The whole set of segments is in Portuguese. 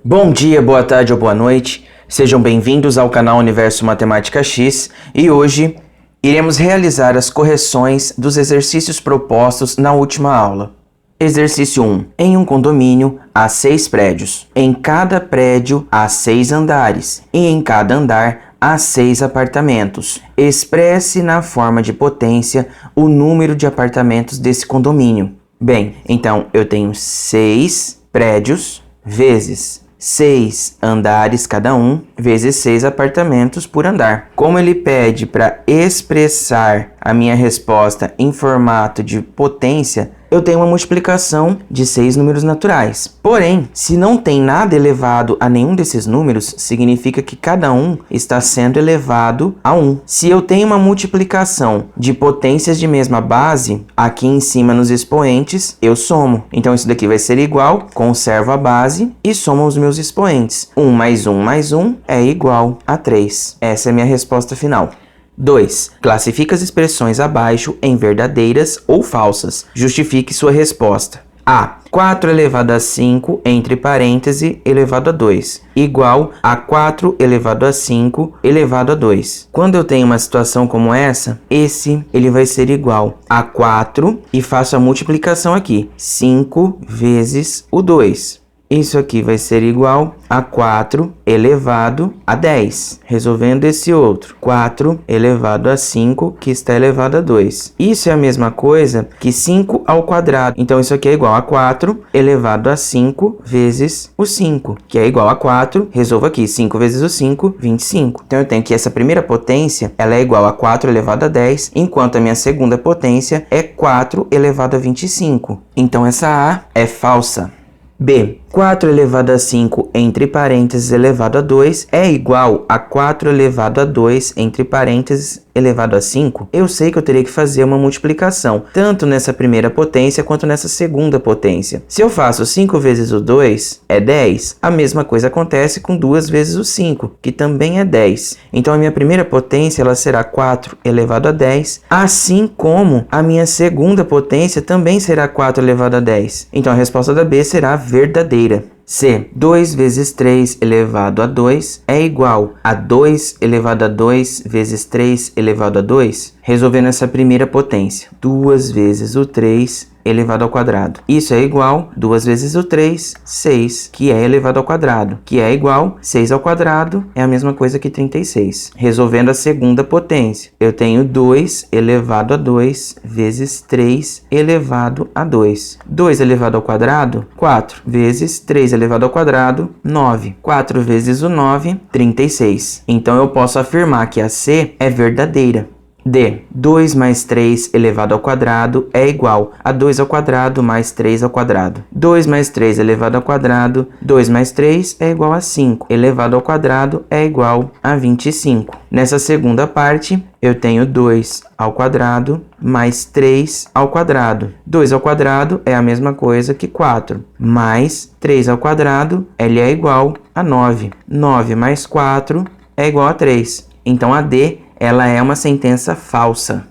Bom dia, boa tarde ou boa noite. Sejam bem-vindos ao canal Universo Matemática X e hoje iremos realizar as correções dos exercícios propostos na última aula. Exercício 1. Em um condomínio há 6 prédios. Em cada prédio há 6 andares e em cada andar há 6 apartamentos. Expresse na forma de potência o número de apartamentos desse condomínio. Bem, então eu tenho 6 prédios vezes 6 andares cada um, vezes 6 apartamentos por andar. Como ele pede para expressar a minha resposta em formato de potência, eu tenho uma multiplicação de 6 números naturais. Porém, se não tem nada elevado a nenhum desses números, significa que cada um está sendo elevado a 1. Se eu tenho uma multiplicação de potências de mesma base, aqui em cima nos expoentes, eu somo. Então isso daqui vai ser igual, conservo a base e somo os meus expoentes. 1 mais 1 mais 1 é igual a 3. Essa é a minha resposta final. 2. Classifique as expressões abaixo em verdadeiras ou falsas. Justifique sua resposta. A. 4 elevado a 5, entre parênteses, elevado a 2, igual a 4 elevado a 5, elevado a 2. Quando eu tenho uma situação como essa, ele vai ser igual a 4 e faço a multiplicação aqui. 5 vezes o 2. Isso aqui vai ser igual a 4 elevado a 10. Resolvendo esse outro. 4 elevado a 5, que está elevado a 2. Isso é a mesma coisa que 5 ao quadrado. Então, isso aqui é igual a 4 elevado a 5 vezes o 5, que é igual a 4. Resolvo aqui. 5 vezes o 5, 25. Então, eu tenho que essa primeira potência, ela é igual a 4 elevado a 10, enquanto a minha segunda potência é 4 elevado a 25. Então, essa A é falsa. B. 4 elevado a 5, entre parênteses, elevado a 2, é igual a 4 elevado a 2, entre parênteses, elevado a 5. Eu sei que eu teria que fazer uma multiplicação, tanto nessa primeira potência quanto nessa segunda potência. Se eu faço 5 vezes o 2, é 10. A mesma coisa acontece com 2 vezes o 5, que também é 10. Então, a minha primeira potência ela será 4 elevado a 10, assim como a minha segunda potência também será 4 elevado a 10. Então, a resposta da B será verdadeira. C. 2 vezes 3 elevado a 2 é igual a 2 elevado a 2 vezes 3 elevado a 2. Resolvendo essa primeira potência. 2 vezes o 3 elevado ao quadrado. Isso é igual 2 vezes o 3, 6, que é elevado ao quadrado, que é igual 6 ao quadrado, é a mesma coisa que 36. Resolvendo a segunda potência, eu tenho 2 elevado a 2 vezes 3 elevado a 2. 2 elevado ao quadrado, 4, vezes 3 elevado ao quadrado, 9. 4 vezes o 9, 36. Então, eu posso afirmar que a C é verdadeira. D. 2 mais 3 elevado ao quadrado é igual a 2 ao quadrado mais 3 ao quadrado. 2 mais 3 elevado ao quadrado, 2 mais 3 é igual a 5. Elevado ao quadrado é igual a 25. Nessa segunda parte, eu tenho 2 ao quadrado mais 3 ao quadrado. 2 ao quadrado é a mesma coisa que 4. Mais 3 ao quadrado, ele é igual a 9. 9 mais 4 é igual a 3. Então, a D ela é uma sentença falsa.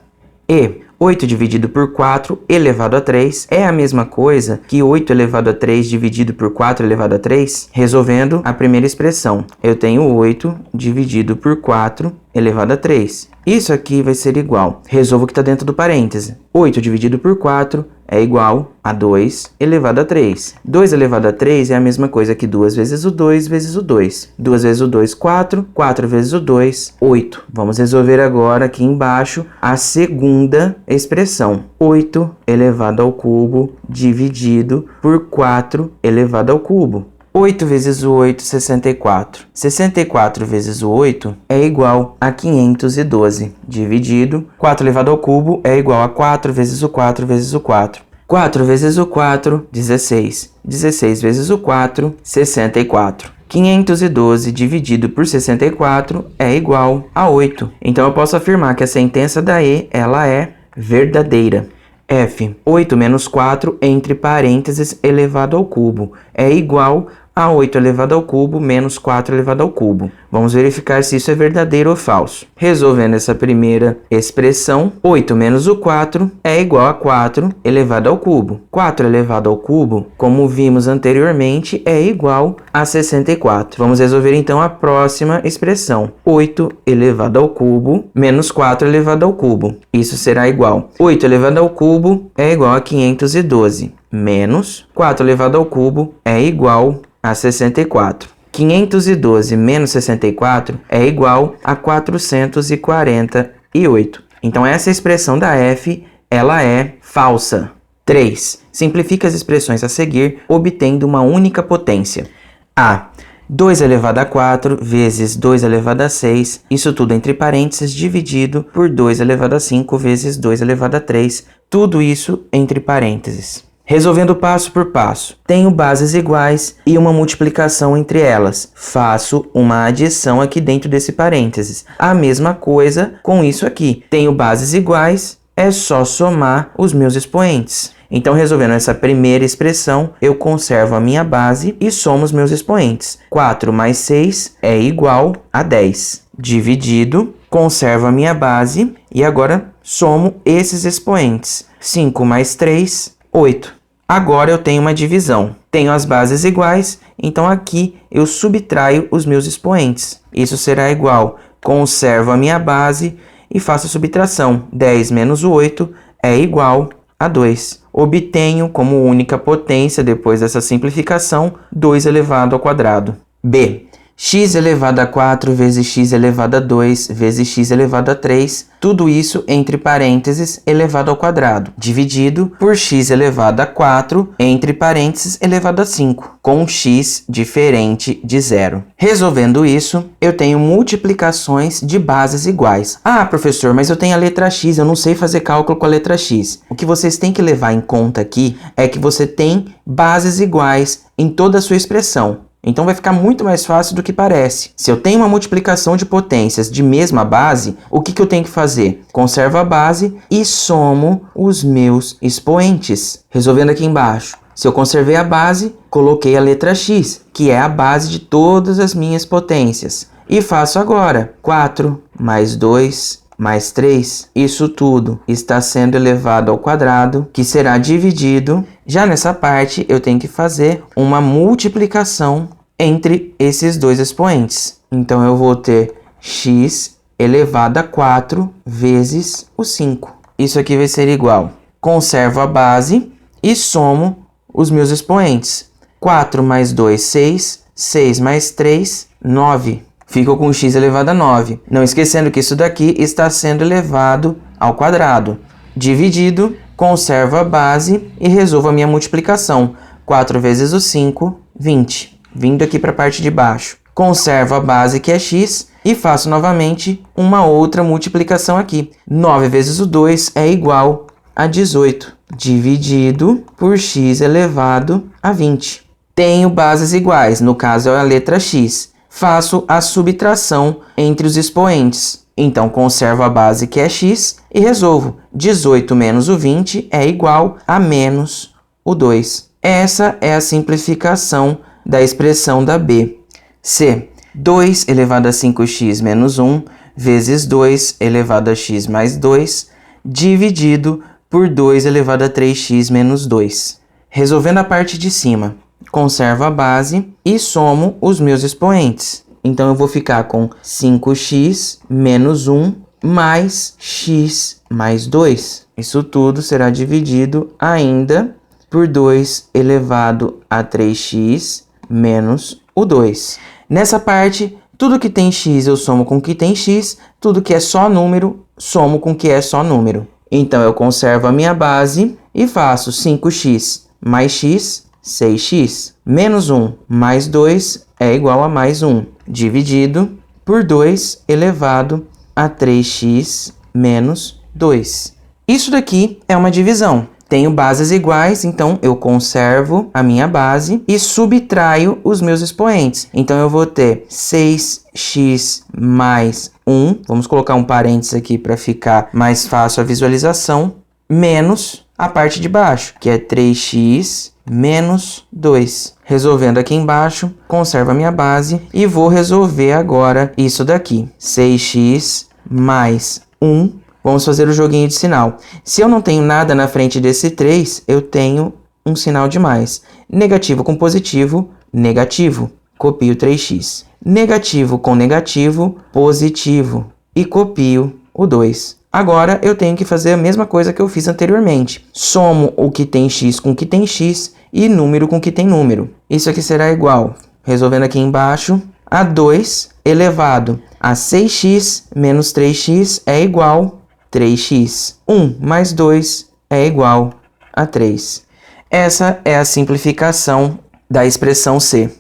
E. 8 dividido por 4 elevado a 3 é a mesma coisa que 8 elevado a 3 dividido por 4 elevado a 3? Resolvendo a primeira expressão, eu tenho 8 dividido por 4 elevado a 3. Isso aqui vai ser igual. Resolvo o que está dentro do parêntese. 8 dividido por 4 é igual a 2 elevado a 3. 2 elevado a 3 é a mesma coisa que 2 vezes o 2 vezes o 2. 2 vezes o 2, 4. 4 vezes o 2, 8. Vamos resolver agora aqui embaixo a segunda expressão. 8 elevado ao cubo dividido por 4 elevado ao cubo. 8 vezes o 8, 64. 64 vezes o 8 é igual a 512. Dividido, 4 elevado ao cubo é igual a 4 vezes o 4 vezes o 4. 4 vezes o 4, 16. 16 vezes o 4, 64. 512 dividido por 64 é igual a 8. Então, eu posso afirmar que a sentença da E ela é verdadeira. F. 8 menos 4 entre parênteses elevado ao cubo é igual a 8 elevado ao cubo menos 4 elevado ao cubo. Vamos verificar se isso é verdadeiro ou falso. Resolvendo essa primeira expressão, 8 menos o 4 é igual a 4 elevado ao cubo. 4 elevado ao cubo, como vimos anteriormente, é igual a 64. Vamos resolver então a próxima expressão. 8 elevado ao cubo menos 4 elevado ao cubo. Isso será igual. 8 elevado ao cubo é igual a 512. Menos 4 elevado ao cubo é igual a 64. 512 menos 64 é igual a 448. Então, essa expressão da f, ela é falsa. 3. Simplifica as expressões a seguir, obtendo uma única potência. A. 2 elevado a 4 vezes 2 elevado a 6, isso tudo entre parênteses, dividido por 2 elevado a 5 vezes 2 elevado a 3, tudo isso entre parênteses. Resolvendo passo por passo, tenho bases iguais e uma multiplicação entre elas. Faço uma adição aqui dentro desse parênteses. A mesma coisa com isso aqui. Tenho bases iguais, é só somar os meus expoentes. Então, resolvendo essa primeira expressão, eu conservo a minha base e somo os meus expoentes. 4 mais 6 é igual a 10. Dividido, conservo a minha base e agora somo esses expoentes. 5 mais 3, 8. Agora eu tenho uma divisão. Tenho as bases iguais, então aqui eu subtraio os meus expoentes. Isso será igual, conservo a minha base e faço a subtração. 10 menos o 8 é igual a 2. Obtenho como única potência, depois dessa simplificação, 2 elevado ao quadrado. B. X elevado a 4 vezes x elevado a 2 vezes x elevado a 3, tudo isso entre parênteses elevado ao quadrado, dividido por x elevado a 4 entre parênteses elevado a 5, com x diferente de zero. Resolvendo isso, eu tenho multiplicações de bases iguais. Ah, professor, mas eu tenho a letra x, eu não sei fazer cálculo com a letra x. O que vocês têm que levar em conta aqui é que você tem bases iguais em toda a sua expressão. Então vai ficar muito mais fácil do que parece. Se eu tenho uma multiplicação de potências de mesma base, o que eu tenho que fazer? Conservo a base e somo os meus expoentes. Resolvendo aqui embaixo. Se eu conservei a base, coloquei a letra x, que é a base de todas as minhas potências. E faço agora 4 mais 2 mais 3. Isso tudo está sendo elevado ao quadrado, que será dividido. Já nessa parte, eu tenho que fazer uma multiplicação entre esses dois expoentes. Então, eu vou ter x elevado a 4 vezes o 5. Isso aqui vai ser igual. Conservo a base e somo os meus expoentes. 4 mais 2, 6. 6 mais 3, 9. Fico com x elevado a 9. Não esquecendo que isso daqui está sendo elevado ao quadrado. Dividido, conservo a base e resolvo a minha multiplicação. 4 vezes o 5, 20. Vindo aqui para a parte de baixo. Conservo a base, que é x, e faço novamente uma outra multiplicação aqui. 9 vezes o 2 é igual a 18. Dividido por x elevado a 20. Tenho bases iguais, no caso é a letra x. Faço a subtração entre os expoentes. Então, conservo a base, que é x, e resolvo. 18 menos o 20 é igual a menos o 2. Essa é a simplificação da expressão da B. C. 2 elevado a 5x menos 1 vezes 2 elevado a x mais 2, dividido por 2 elevado a 3x menos 2. Resolvendo a parte de cima, conservo a base e somo os meus expoentes. Então, eu vou ficar com 5x menos 1 mais x mais 2. Isso tudo será dividido ainda por 2 elevado a 3x menos o 2. Nessa parte, tudo que tem x eu somo com o que tem x, tudo que é só número, somo com o que é só número. Então, eu conservo a minha base e faço 5x mais x, 6x. Menos 1 mais 2 é igual a mais 1, dividido por 2 elevado a 3x menos 2. Isso daqui é uma divisão. Tenho bases iguais, então eu conservo a minha base e subtraio os meus expoentes. Então, eu vou ter 6x mais 1, vamos colocar um parênteses aqui para ficar mais fácil a visualização, menos a parte de baixo, que é 3x menos 2. Resolvendo aqui embaixo, conservo a minha base e vou resolver agora isso daqui. 6x mais 1. Vamos fazer o joguinho de sinal. Se eu não tenho nada na frente desse 3, eu tenho um sinal de mais. Negativo com positivo, negativo. Copio 3x. Negativo com negativo, positivo. E copio o 2. Agora eu tenho que fazer a mesma coisa que eu fiz anteriormente. Somo o que tem x com o que tem x e número com o que tem número. Isso aqui será igual, resolvendo aqui embaixo, a 2 elevado a 6x menos 3x é igual a 3x. 1 mais 2 é igual a 3. Essa é a simplificação da expressão C.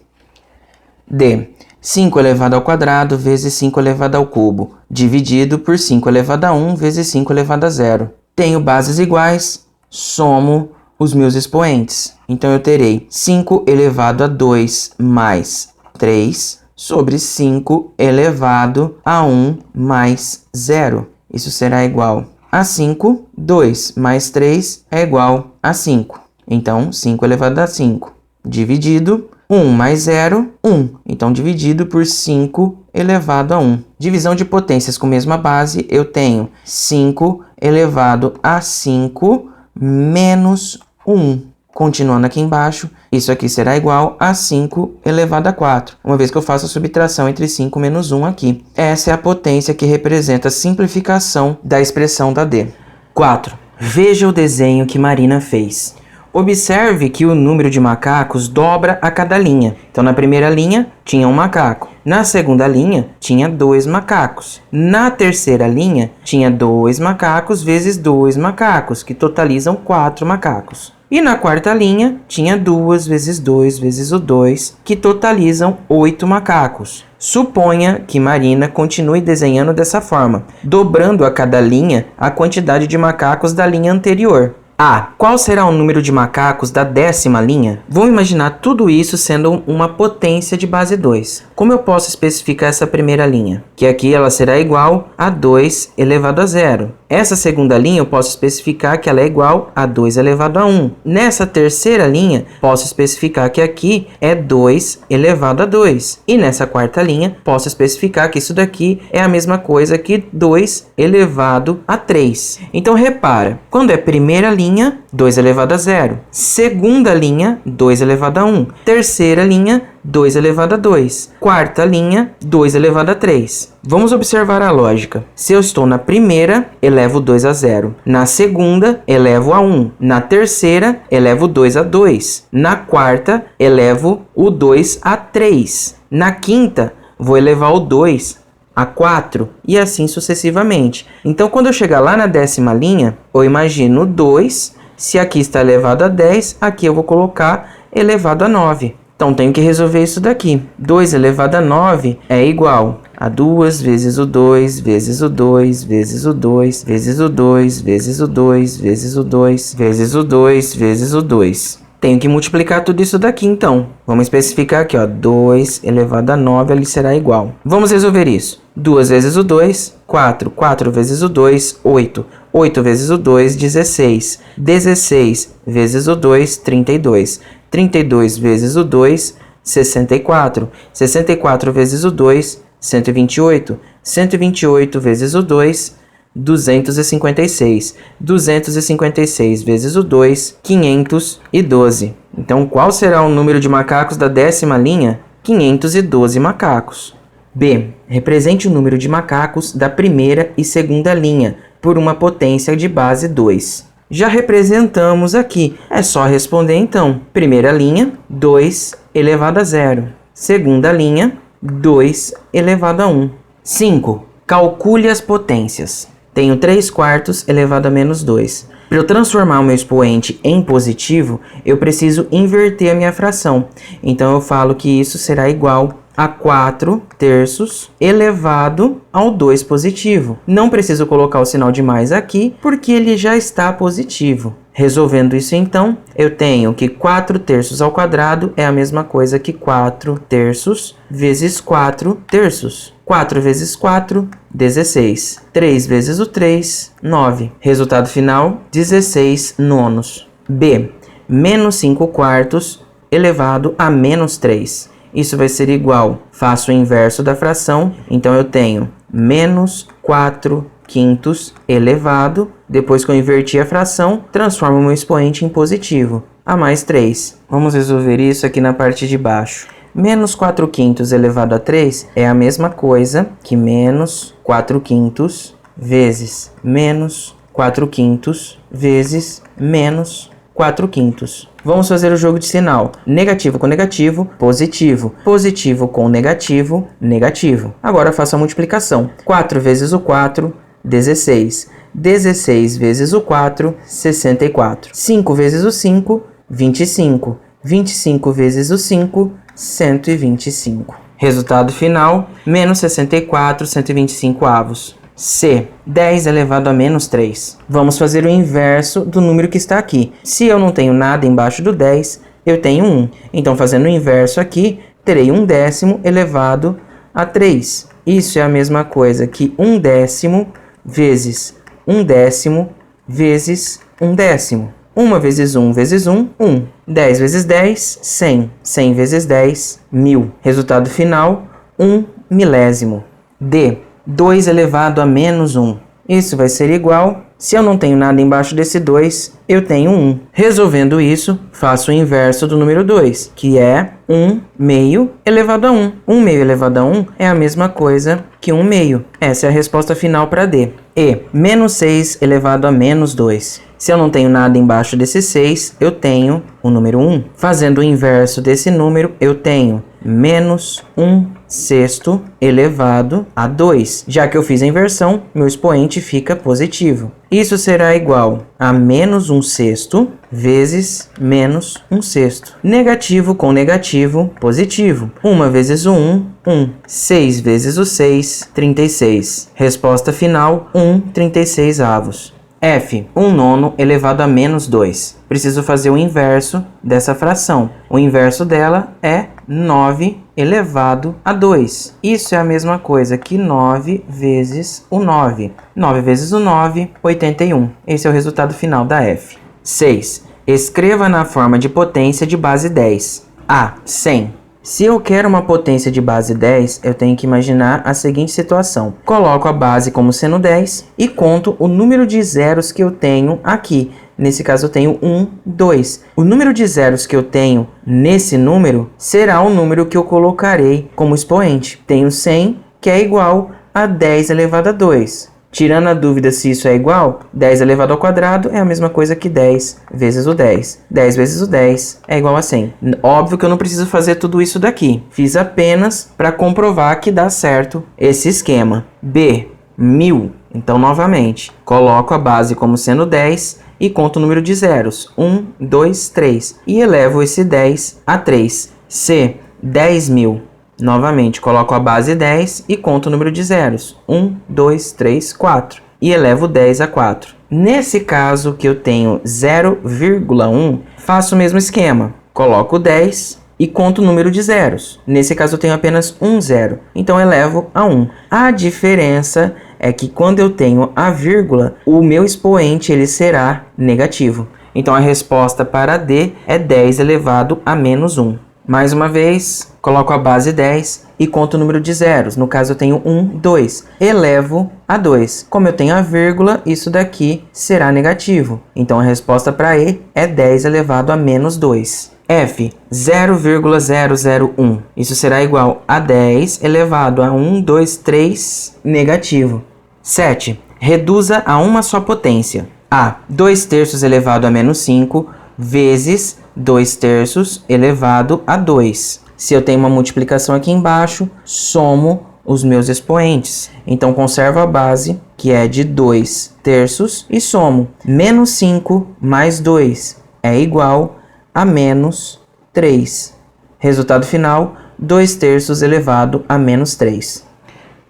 D. 5 elevado ao quadrado vezes 5 elevado ao cubo, dividido por 5 elevado a 1 vezes 5 elevado a 0. Tenho bases iguais, somo os meus expoentes. Então, eu terei 5 elevado a 2 mais 3 sobre 5 elevado a 1 mais 0. Isso será igual a 5. 2 mais 3 é igual a 5. Então, 5 elevado a 5 dividido 1 mais 0, 1. Então, dividido por 5 elevado a 1. Divisão de potências com mesma base, eu tenho 5 elevado a 5 menos 1. Continuando aqui embaixo, isso aqui será igual a 5 elevado a 4, uma vez que eu faço a subtração entre 5 menos 1 aqui. Essa é a potência que representa a simplificação da expressão da D. 4. Veja o desenho que Marina fez. Observe que o número de macacos dobra a cada linha. Então, na primeira linha, tinha um macaco. Na segunda linha, tinha 2 macacos. Na terceira linha, tinha 2 macacos vezes 2 macacos, que totalizam 4 macacos. E na quarta linha, tinha 2 vezes 2 vezes o 2, que totalizam 8 macacos. Suponha que Marina continue desenhando dessa forma, dobrando a cada linha a quantidade de macacos da linha anterior. A. Qual será o número de macacos da 10ª linha? Vamos imaginar tudo isso sendo uma potência de base 2. Como eu posso especificar essa primeira linha? Que aqui ela será igual a 2 elevado a 0. Essa segunda linha eu posso especificar que ela é igual a 2 elevado a 1. Nessa terceira linha, posso especificar que aqui é 2 elevado a 2. E nessa quarta linha, posso especificar que isso daqui é a mesma coisa que 2 elevado a 3. Então, repara, quando é primeira linha, 2 elevado a 0. Segunda linha, 2 elevado a 1. Terceira linha, 2 elevado a 2. Quarta linha, 2 elevado a 3. Vamos observar a lógica. Se eu estou na primeira, elevo 2 a 0. Na segunda, elevo a 1. Na terceira, elevo 2 a 2. Na quarta, elevo o 2 a 3. Na quinta, vou elevar o 2 a 4 e assim sucessivamente. Então, quando eu chegar lá na 10ª linha, eu imagino 2. Se aqui está elevado a 10, aqui eu vou colocar elevado a 9. Então, tenho que resolver isso daqui. 2 elevado a 9 é igual a 2 vezes o 2, vezes o 2, vezes o 2, vezes o 2, vezes o 2, vezes o 2, vezes o 2, vezes o 2. Tenho que multiplicar tudo isso daqui, então. Vamos especificar aqui, ó. 2 elevado a 9, ali será igual. Vamos resolver isso. 2 vezes o 2, 4. 4 vezes o 2, 8. 8 vezes o 2, 16. 16 vezes o 2, 32. 32 vezes o 2, 64. 64 vezes o 2, 128. 128 vezes o 2, 256. 256 vezes o 2, 512. Então, qual será o número de macacos da 10ª linha? 512 macacos. B. Represente o número de macacos da primeira e segunda linha por uma potência de base 2. Já representamos aqui. É só responder então. Primeira linha, 2 elevado a 0. Segunda linha, 2 elevado a 1. 5. Calcule as potências. Tenho 3/4 elevado a menos 2. Para eu transformar o meu expoente em positivo, eu preciso inverter a minha fração. Então, eu falo que isso será igual a 4/3 elevado ao 2 positivo. Não preciso colocar o sinal de mais aqui, porque ele já está positivo. Resolvendo isso, então, eu tenho que 4/3 ao quadrado é a mesma coisa que 4/3 vezes 4/3. 4 vezes 4, 16. 3 vezes o 3, 9. Resultado final, 16 nonos. B. menos 5 quartos elevado a menos 3. Isso vai ser igual, faço o inverso da fração, então eu tenho menos 4 quintos elevado, depois que eu inverti a fração, transformo o meu expoente em positivo, a mais 3. Vamos resolver isso aqui na parte de baixo. Menos 4 quintos elevado a 3 é a mesma coisa que menos 4 quintos vezes menos 4 quintos vezes menos 4 quintos. Vamos fazer o jogo de sinal. Negativo com negativo, positivo. Positivo com negativo, negativo. Agora faço a multiplicação. 4 vezes o 4, 16. 16 vezes o 4, 64. 5 vezes o 5, 25. 25 vezes o 5, 125. Resultado final, menos 64, 125 avos. C, 10 elevado a menos 3. Vamos fazer o inverso do número que está aqui. Se eu não tenho nada embaixo do 10, eu tenho 1. Então, fazendo o inverso aqui, terei 1/10 elevado a 3. Isso é a mesma coisa que 1/10 vezes 1/10 vezes 1/10. 1 vezes 1 vezes 1, 1. 10 vezes 10, 100. 100 vezes 10, 1000. Resultado final, 1 milésimo. D, 2 elevado a menos 1. Isso vai ser igual, se eu não tenho nada embaixo desse 2, eu tenho 1. Resolvendo isso, faço o inverso do número 2, que é 1 meio elevado a 1. 1 meio elevado a 1 é a mesma coisa que 1 meio. Essa é a resposta final para D. E, menos 6 elevado a menos 2. Se eu não tenho nada embaixo desse 6, eu tenho o número 1. Fazendo o inverso desse número, eu tenho menos 1/6 elevado a 2. Já que eu fiz a inversão, meu expoente fica positivo. Isso será igual a menos 1/6 vezes menos 1/6. Negativo com negativo, positivo. 1 vezes o 1, 1. 6 vezes o 6, 36. Resposta final, 1/36 avos. F, 1/9 elevado a menos 2. Preciso fazer o inverso dessa fração. O inverso dela é 9 elevado a 2. Isso é a mesma coisa que 9 vezes o 9. 9 vezes o 9, 81. Esse é o resultado final da F. 6. Escreva na forma de potência de base 10. A, 100. Se eu quero uma potência de base 10, eu tenho que imaginar a seguinte situação. Coloco a base como sendo 10 e conto o número de zeros que eu tenho aqui. Nesse caso eu tenho 1, 2. O número de zeros que eu tenho nesse número será o número que eu colocarei como expoente. Tenho 100, que é igual a 10 elevado a 2. Tirando a dúvida se isso é igual, 10 elevado ao quadrado é a mesma coisa que 10 vezes o 10. 10 vezes o 10 é igual a 100. Óbvio que eu não preciso fazer tudo isso daqui. Fiz apenas para comprovar que dá certo esse esquema. B, 1000. Então, novamente, coloco a base como sendo 10 e conto o número de zeros. 1, 2, 3. E elevo esse 10 a 3. C, 10.000. Novamente, coloco a base 10 e conto o número de zeros. 1, 2, 3, 4. E elevo 10 a 4. Nesse caso que eu tenho 0,1, faço o mesmo esquema. Coloco 10 e conto o número de zeros. Nesse caso eu tenho apenas um zero. Então elevo a 1. A diferença é que quando eu tenho a vírgula, o meu expoente ele será negativo. Então a resposta para D é 10 elevado a menos 1. Mais uma vez, coloco a base 10 e conto o número de zeros. No caso, eu tenho 1, 2. Elevo a 2. Como eu tenho a vírgula, isso daqui será negativo. Então, a resposta para E é 10 elevado a menos 2. F, 0,001. Isso será igual a 10 elevado a 1, 2, 3, negativo. 7. Reduza a uma só potência. A, 2/3 elevado a menos 5 vezes 2/3 elevado a 2. Se eu tenho uma multiplicação aqui embaixo, somo os meus expoentes. Então, conservo a base, que é de 2/3, e somo. Menos 5 mais 2 é igual a menos 3. Resultado final, 2/3 elevado a menos 3.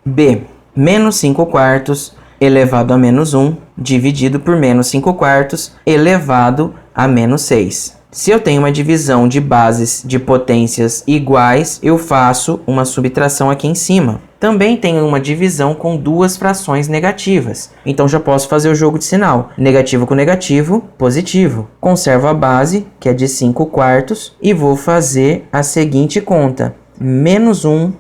B, menos 5 quartos elevado a menos 1, dividido por menos 5 quartos elevado a menos 6. Se eu tenho uma divisão de bases de potências iguais, eu faço uma subtração aqui em cima. Também tenho uma divisão com duas frações negativas. Então já posso fazer o jogo de sinal. Negativo com negativo, positivo. Conservo a base, que é de 5/4, e vou fazer a seguinte conta. -1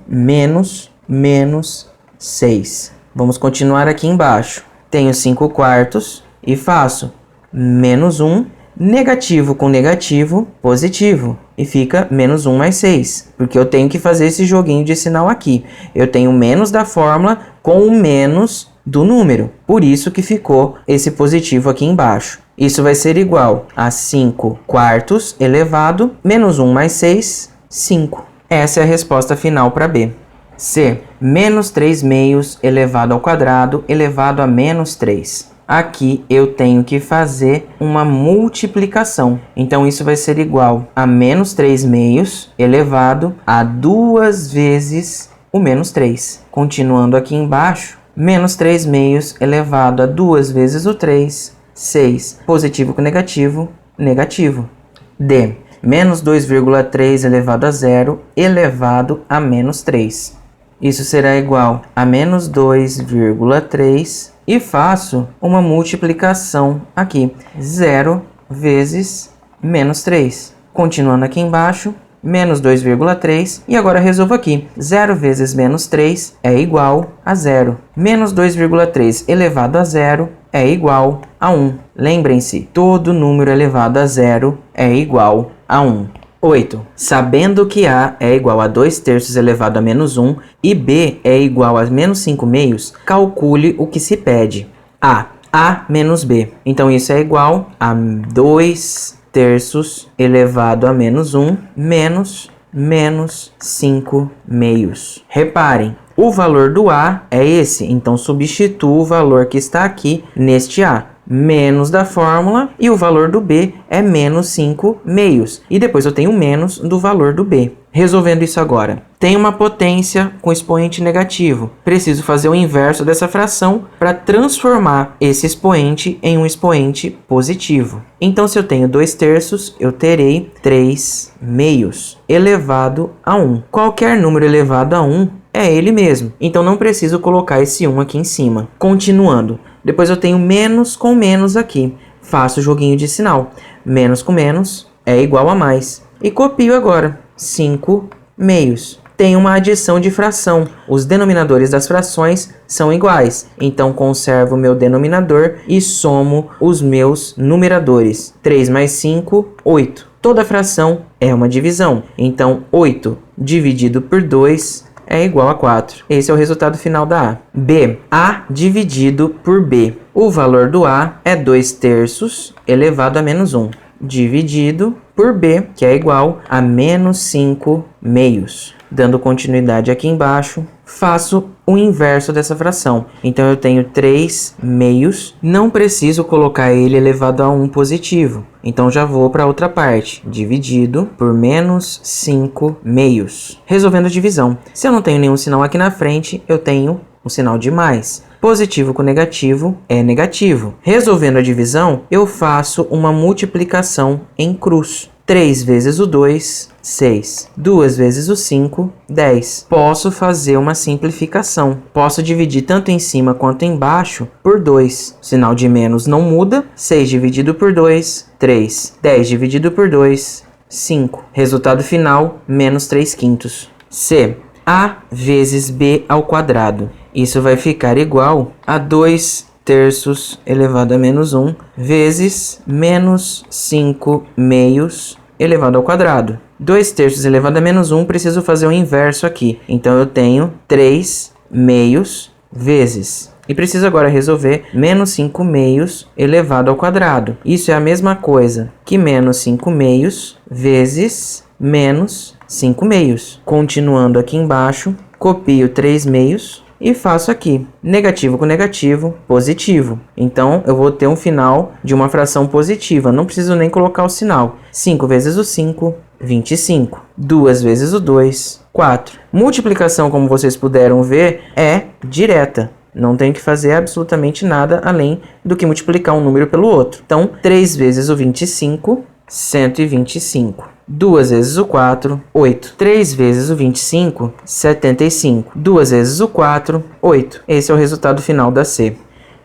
menos 6. Vamos continuar aqui embaixo. Tenho 5/4 e faço -1, negativo com negativo, positivo. E fica -1 mais 6, porque eu tenho que fazer esse joguinho de sinal aqui. Eu tenho o menos da fórmula com o menos do número. Por isso que ficou esse positivo aqui embaixo. Isso vai ser igual a 5/4 elevado, -1 mais 6, 5. Essa é a resposta final para B. C, -3/2 elevado ao quadrado elevado a -3. Aqui eu tenho que fazer uma multiplicação. Então, isso vai ser igual a -3/2 elevado a 2 vezes o -3. Continuando aqui embaixo, -3/2 elevado a 2 vezes o 3, 6. Positivo com negativo, negativo. D, -2,3 elevado a 0 elevado a -3. Isso será igual a -2,3 e faço uma multiplicação aqui. 0 vezes -3. Continuando aqui embaixo, -2,3. E agora resolvo aqui. 0 vezes -3 é igual a 0. -2,3 elevado a 0 é igual a 1. Lembrem-se, todo número elevado a 0 é igual a 1. 8. Sabendo que A é igual a 2/3 elevado a -1 e B é igual a -5/2, calcule o que se pede. A menos B. Então, isso é igual a 2/3 elevado a -1 menos -5/2. Reparem, o valor do A é esse, então substituo o valor que está aqui neste A. Menos da fórmula e o valor do B é -5/2. E depois eu tenho menos do valor do B. Resolvendo isso agora. Tenho uma potência com expoente negativo. Preciso fazer o inverso dessa fração para transformar esse expoente em um expoente positivo. Então, se eu tenho 2/3, eu terei 3/2 elevado a 1. Qualquer número elevado a 1 é ele mesmo. Então, não preciso colocar esse 1 aqui em cima. Continuando. Depois eu tenho menos com menos aqui. Faço o joguinho de sinal. Menos com menos é igual a mais. E copio agora. 5/2. Tenho uma adição de fração. Os denominadores das frações são iguais. Então, conservo o meu denominador e somo os meus numeradores. 3 mais 5, 8. Toda fração é uma divisão. Então, 8 dividido por 2 é igual a 4. Esse é o resultado final da A. B. A dividido por B. O valor do A é 2/3 elevado a -1. Dividido por B, que é igual a -5/2. Dando continuidade aqui embaixo, faço o inverso dessa fração. Então, eu tenho 3/2. Não preciso colocar ele elevado a 1 positivo. Então, já vou para a outra parte. Dividido por -5/2. Resolvendo a divisão. Se eu não tenho nenhum sinal aqui na frente, eu tenho um sinal de mais. Positivo com negativo é negativo. Resolvendo a divisão, eu faço uma multiplicação em cruz. 3 vezes o 2, 6. 2 vezes o 5, 10. Posso fazer uma simplificação. Posso dividir tanto em cima quanto embaixo por 2. O sinal de menos não muda. 6 dividido por 2, 3. 10 dividido por 2, 5. Resultado final, -3/5. C. A vezes B ao quadrado. Isso vai ficar igual a 2/3 elevado a -1 vezes -5/2 elevado ao quadrado. 2/3 elevado a -1, preciso fazer o inverso aqui. Então, eu tenho 3/2 vezes. E preciso agora resolver -5/2 elevado ao quadrado. Isso é a mesma coisa que -5/2 vezes -5/2. Continuando aqui embaixo, copio 3/2 e faço aqui. Negativo com negativo, positivo. Então, eu vou ter um final de uma fração positiva. Não preciso nem colocar o sinal. 5 vezes o 5, 25. 2 vezes o 2, 4. Multiplicação, como vocês puderam ver, é direta. Não tem que fazer absolutamente nada além do que multiplicar um número pelo outro. Então, 3 vezes o 25, 125. 2 vezes o 4, 8. 3 vezes o 25, 75. 2 vezes o 4, 8. Esse é o resultado final da C.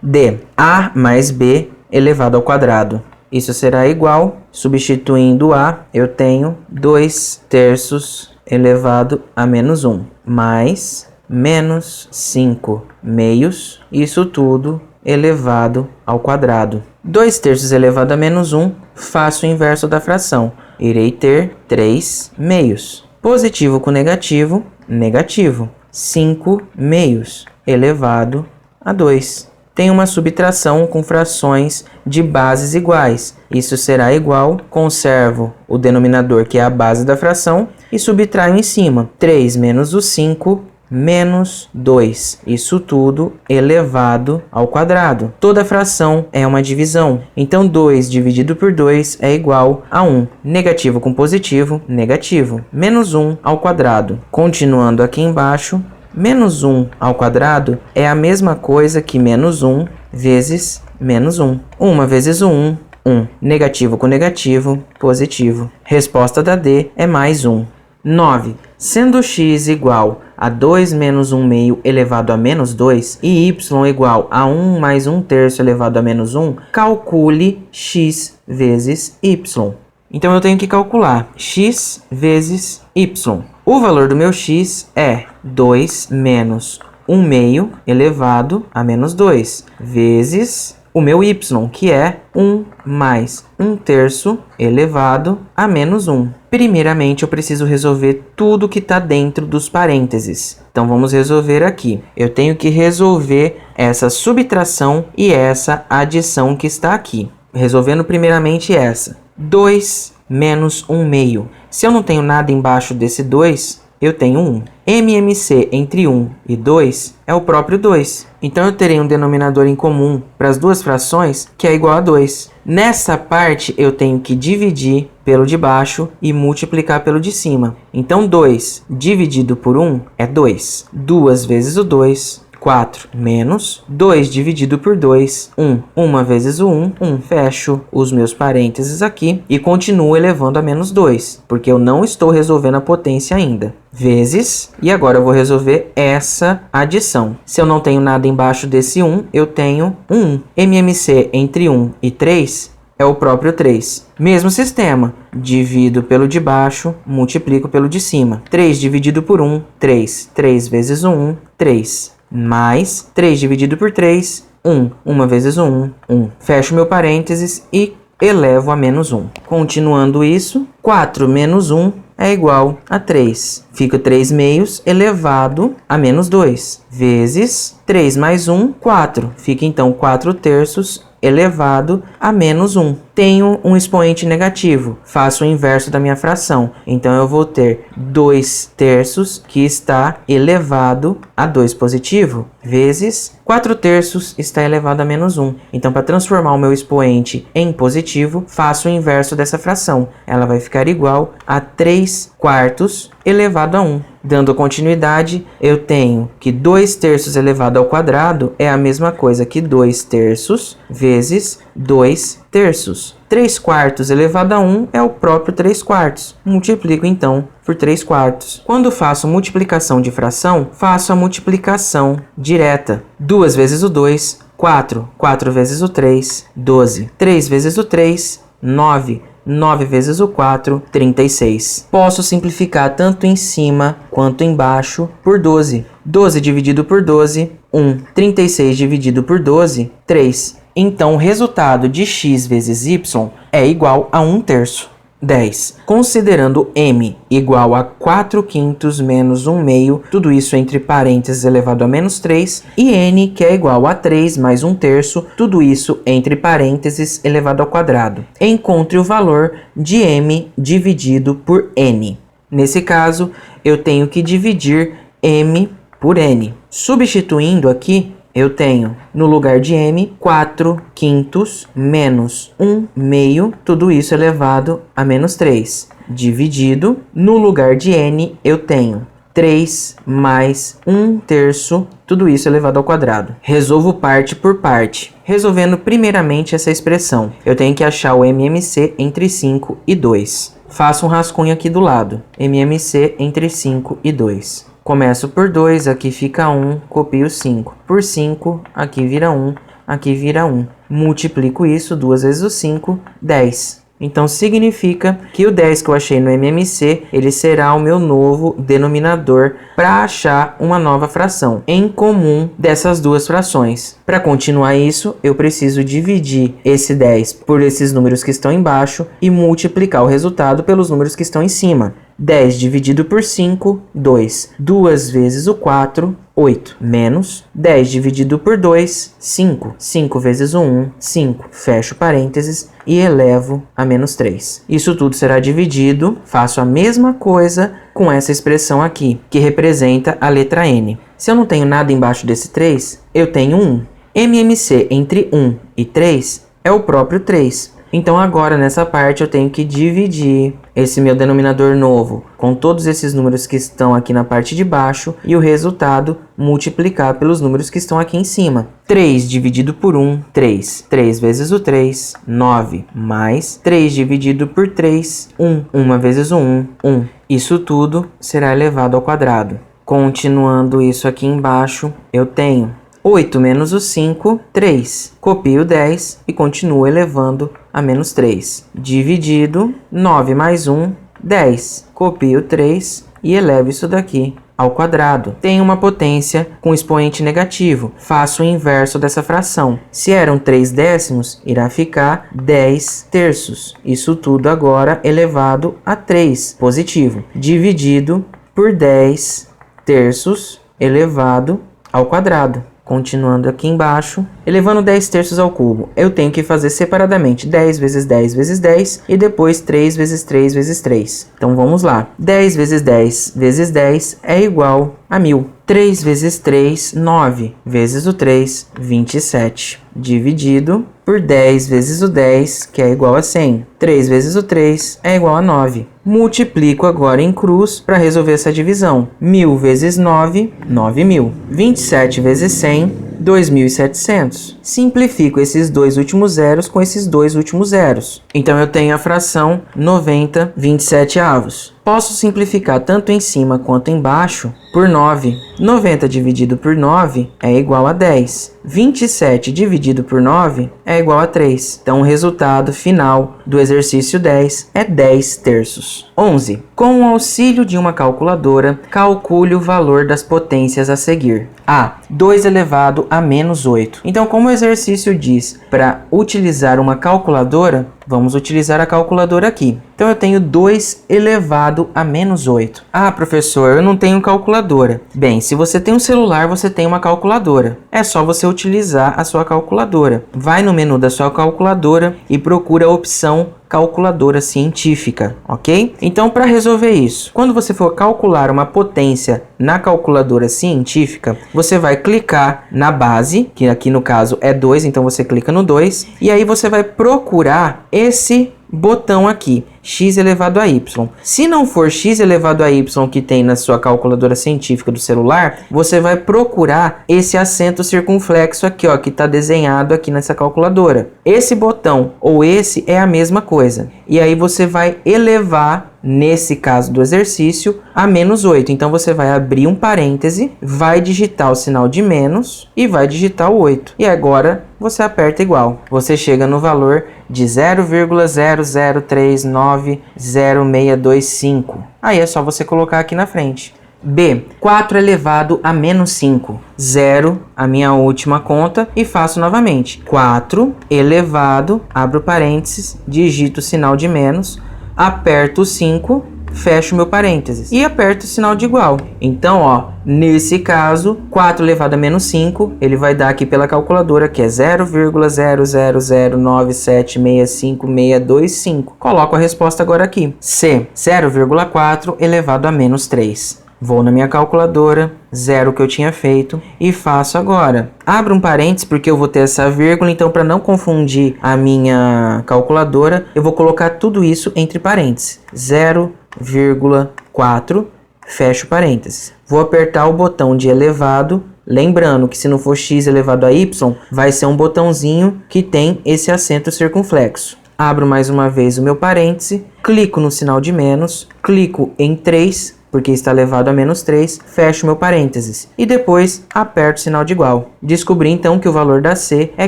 D. A mais B elevado ao quadrado. Isso será igual, substituindo A, eu tenho 2 terços elevado a menos 1, mais menos 5 meios, isso tudo elevado ao quadrado. 2 terços elevado a menos 1, faço o inverso da fração. Irei ter 3 meios. Positivo com negativo, negativo. 5 meios elevado a 2. Tem uma subtração com frações de bases iguais. Isso será igual, conservo o denominador que é a base da fração e subtraio em cima. 3 menos o 5 menos 2. Isso tudo elevado ao quadrado. Toda fração é uma divisão. Então 2 dividido por 2 é igual a 1. Negativo com positivo, negativo. Menos 1 ao quadrado. Continuando aqui embaixo, menos 1 ao quadrado é a mesma coisa que menos 1 vezes menos 1. 1 vezes o 1, 1. Negativo com negativo, positivo. Resposta da D é mais 1. 9. Sendo x igual a 2 menos 1 meio elevado a menos 2 e y igual a 1 mais 1 terço elevado a menos 1, calcule x vezes y. Então eu tenho que calcular x vezes y. O valor do meu x é 2 menos 1 meio elevado a menos 2, vezes o meu y, que é 1 mais 1 terço elevado a menos 1. Primeiramente, eu preciso resolver tudo que está dentro dos parênteses. Então, vamos resolver aqui. Eu tenho que resolver essa subtração e essa adição que está aqui. Resolvendo primeiramente essa. 2 menos 1 meio. Se eu não tenho nada embaixo desse 2, eu tenho 1. MMC entre 1 e 2 é o próprio 2. Então, eu terei um denominador em comum para as duas frações que é igual a 2. Nessa parte, eu tenho que dividir pelo de baixo e multiplicar pelo de cima. Então, 2 dividido por 1 é 2. 2 vezes o 2, 4 menos 2 dividido por 2, 1. 1 vezes o 1, 1. Fecho os meus parênteses aqui e continuo elevando a menos 2, porque eu não estou resolvendo a potência ainda. Vezes, e agora eu vou resolver essa adição. Se eu não tenho nada embaixo desse 1, eu tenho 1. MMC entre 1 e 3 é o próprio 3. Mesmo sistema. Divido pelo de baixo, multiplico pelo de cima. 3 dividido por 1, 3. 3 vezes o 1, 3. Mais 3 dividido por 3, 1. 1 vezes o 1, 1. Fecho meu parênteses e elevo a menos 1. Continuando isso, 4 menos 1 é igual a 3. Fica 3 meios elevado a menos 2. Vezes 3 mais 1, 4. Fica então 4 terços elevado a menos 1. Tenho um expoente negativo. Faço o inverso da minha fração. Então, eu vou ter 2 terços que está elevado a 2 positivo, vezes 4 terços está elevado a menos 1. Então, para transformar o meu expoente em positivo, faço o inverso dessa fração. Ela vai ficar igual a 3 quartos elevado a 1. Dando continuidade, eu tenho que 2 terços elevado ao quadrado é a mesma coisa que 2 terços vezes 2 terços. 3 quartos elevado a 1 é o próprio 3 quartos. Multiplico, então, por 3 quartos. Quando faço multiplicação de fração, faço a multiplicação direta. 2 vezes o 2, 4. 4 vezes o 3, 12. 3 vezes o 3, 9. 9 vezes o 4, 36. Posso simplificar tanto em cima quanto embaixo por 12. 12 dividido por 12, 1. 36 dividido por 12, 3. Então, o resultado de x vezes y é igual a 1 terço. 10. Considerando m igual a 4 quintos menos 1 meio, tudo isso entre parênteses elevado a menos 3, e n que é igual a 3 mais 1 terço, tudo isso entre parênteses elevado ao quadrado. Encontre o valor de m dividido por n. Nesse caso, eu tenho que dividir m por n. Substituindo aqui, eu tenho, no lugar de m, 4 quintos menos 1 meio, tudo isso elevado a menos 3. Dividido, no lugar de n, eu tenho 3 mais 1 terço, tudo isso elevado ao quadrado. Resolvo parte por parte. Resolvendo primeiramente essa expressão, eu tenho que achar o MMC entre 5 e 2. Faço um rascunho aqui do lado. MMC entre 5 e 2. Começo por 2, aqui fica 1, copio 5. Por 5, aqui vira 1, aqui vira 1. Multiplico isso 2 vezes o 5, 10. Então significa que o 10 que eu achei no MMC, ele será o meu novo denominador para achar uma nova fração em comum dessas duas frações. Para continuar isso, eu preciso dividir esse 10 por esses números que estão embaixo e multiplicar o resultado pelos números que estão em cima. 10 dividido por 5, 2. 2 vezes o 4, 8. Menos 10 dividido por 2, 5. 5 vezes o 1, 5. Fecho parênteses e elevo a menos 3. Isso tudo será dividido, faço a mesma coisa com essa expressão aqui, que representa a letra N. Se eu não tenho nada embaixo desse 3, eu tenho 1. MMC entre 1 e 3 é o próprio 3. Então agora nessa parte eu tenho que dividir esse meu denominador novo com todos esses números que estão aqui na parte de baixo e o resultado multiplicar pelos números que estão aqui em cima. 3 dividido por 1, 3. 3 vezes o 3, 9. Mais 3 dividido por 3, 1. 1 vezes o 1, 1. Isso tudo será elevado ao quadrado. Continuando isso aqui embaixo, eu tenho 8 menos o 5, 3. Copio 10 e continuo elevando a menos 3. Dividido, 9 mais 1, 10. Copio 3 e elevo isso daqui ao quadrado. Tenho uma potência com expoente negativo. Faço o inverso dessa fração. Se eram 3 décimos, irá ficar 10 terços. Isso tudo agora elevado a 3, positivo. Dividido por 10 terços elevado ao quadrado. Continuando aqui embaixo, elevando 10 terços ao cubo, eu tenho que fazer separadamente 10 vezes 10 vezes 10 e depois 3 vezes 3 vezes 3. Então vamos lá. 10 vezes 10 vezes 10 é igual a 1000. 3 vezes 3, 9. Vezes o 3, 27. Dividido por 10 vezes o 10, que é igual a 100. 3 vezes o 3 é igual a 9. Multiplico agora em cruz para resolver essa divisão. 1000 vezes 9, 9000. 27 vezes 100, 2.700. Simplifico esses dois últimos zeros com esses dois últimos zeros. Então eu tenho a fração 90 27avos. Posso simplificar tanto em cima quanto embaixo por 9. 90 dividido por 9 é igual a 10. 27 dividido por 9 é igual a 3. Então o resultado final do exercício 10 é 10 terços. 11. Com o auxílio de uma calculadora, calcule o valor das potências a seguir. A. 2 elevado a menos 8. Então, como o exercício diz para utilizar uma calculadora, vamos utilizar a calculadora aqui. Então, eu tenho 2 elevado a menos 8. Ah, professor, eu não tenho calculadora. Bem, se você tem um celular, você tem uma calculadora. É só você utilizar a sua calculadora. Vai no menu da sua calculadora e procura a opção calculadora científica, ok? Então, para resolver isso, quando você for calcular uma potência na calculadora científica, você vai clicar na base, que aqui no caso é 2, então você clica no 2, e aí você vai procurar esse botão aqui, x elevado a y. Se não for x elevado a y que tem na sua calculadora científica do celular, você vai procurar esse acento circunflexo aqui, ó, que está desenhado aqui nessa calculadora. Esse botão ou esse é a mesma coisa. E aí você vai elevar, nesse caso do exercício, a menos 8. Então você vai abrir um parêntese, vai digitar o sinal de menos e vai digitar o 8. E agora você aperta igual. Você chega no valor de 0,003900625. Aí é só você colocar aqui na frente. B. 4 elevado a menos 5. 0, a minha última conta, e faço novamente. 4 elevado, abro parênteses, digito o sinal de menos, aperto o 5, fecho meu parênteses e aperto o sinal de igual. Então, ó, nesse caso, 4 elevado a menos 5, ele vai dar aqui pela calculadora, que é 0,000976562,5. Coloco a resposta agora aqui. C. 0,4 elevado a menos 3. Vou na minha calculadora, 0 que eu tinha feito, e faço agora. Abro um parênteses porque eu vou ter essa vírgula, então para não confundir a minha calculadora, eu vou colocar tudo isso entre parênteses. 0,4, fecho parênteses. Vou apertar o botão de elevado, lembrando que se não for x elevado a y, vai ser um botãozinho que tem esse acento circunflexo. abro mais uma vez o meu parêntese, clico no sinal de menos, clico em 3, porque está elevado a menos 3, fecho meu parênteses e depois aperto o sinal de igual. Descobri então que o valor da C é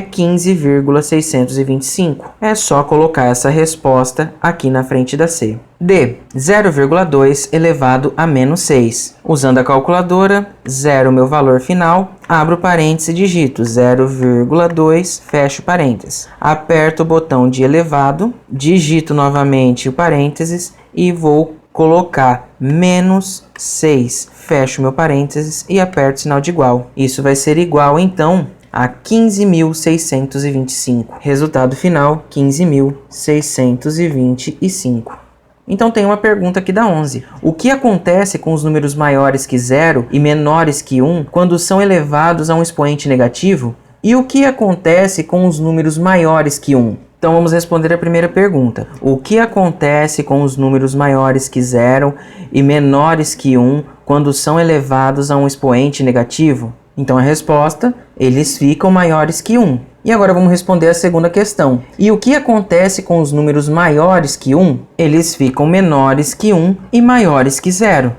15,625. É só colocar essa resposta aqui na frente da C. D, 0,2 elevado a menos 6. Usando a calculadora, zero meu valor final, abro parênteses e digito 0,2, fecho parênteses. Aperto o botão de elevado, digito novamente o parênteses e vou colocar menos 6, fecho meu parênteses e aperto o sinal de igual. Isso vai ser igual, então, a 15.625. Resultado final, 15.625. Então tem uma pergunta aqui da 11. O que acontece com os números maiores que 0 e menores que 1 quando são elevados a um expoente negativo? E o que acontece com os números maiores que 1? Então vamos responder a primeira pergunta. O que acontece com os números maiores que 0 e menores que 1 quando são elevados a um expoente negativo? Então a resposta, eles ficam maiores que 1. E agora vamos responder a segunda questão. E o que acontece com os números maiores que 1? Eles ficam menores que 1 e maiores que 0.